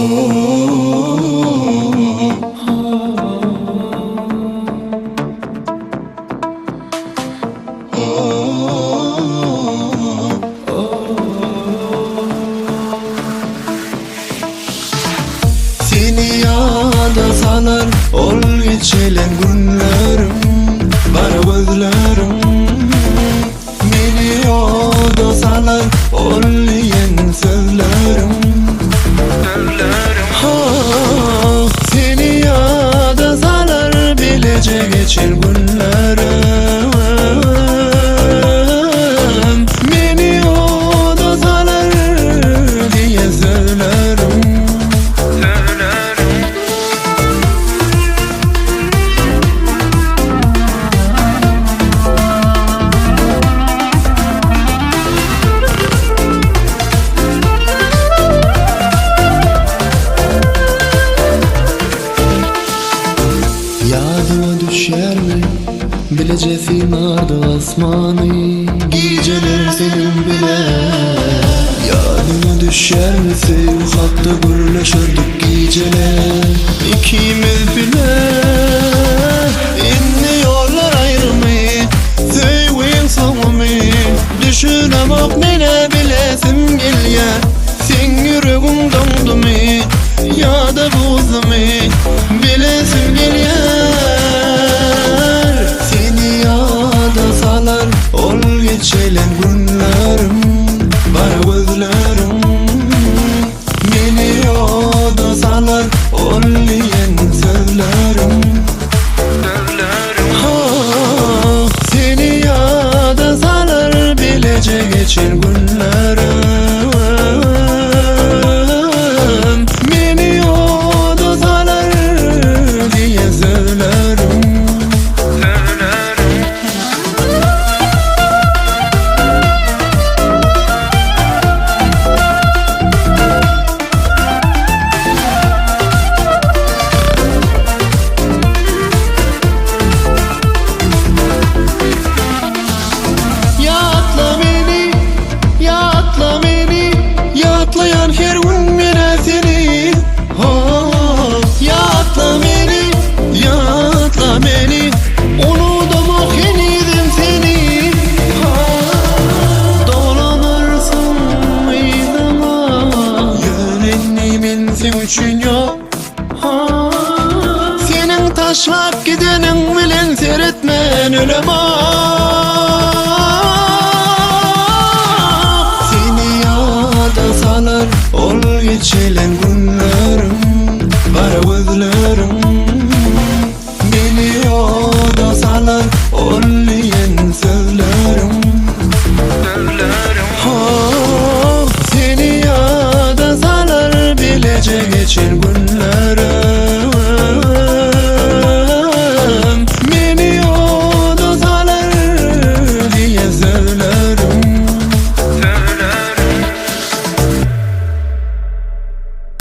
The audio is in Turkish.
Seni yada salar ol geçelen günlerim, bara gözlerim. Meni yada salar ol yen sözlerim. Seni yada salar bilece geçen günlerim. Meni yada salar diye söylerim. Yadıma düşer mi bilecesin ardı asmanı, geceler senin bile. Yadıma düşer mi sev hatta gürleşirdik geceler ikimiz bile. İnni yollar ayrımı sevin sonumı, düşünemek nene bilesim gelye. Sen yüreğim dondu mu ya da buzdu mu bilesim gelye. Geçelen günlerim, bara gözlerim. Meni yada salar ol yen sözlerim. Seni yada salar bilece geçen günlerim. Meni yada salar diye söylerim. Üçün yok senin taşlap gidenin bilen seyretmen ölema. Seni yada salar ol geçelen günlerim, bara gözlerim. Beni yada salar ol yen sözlerim. Seni yada salar bilece geçen gün.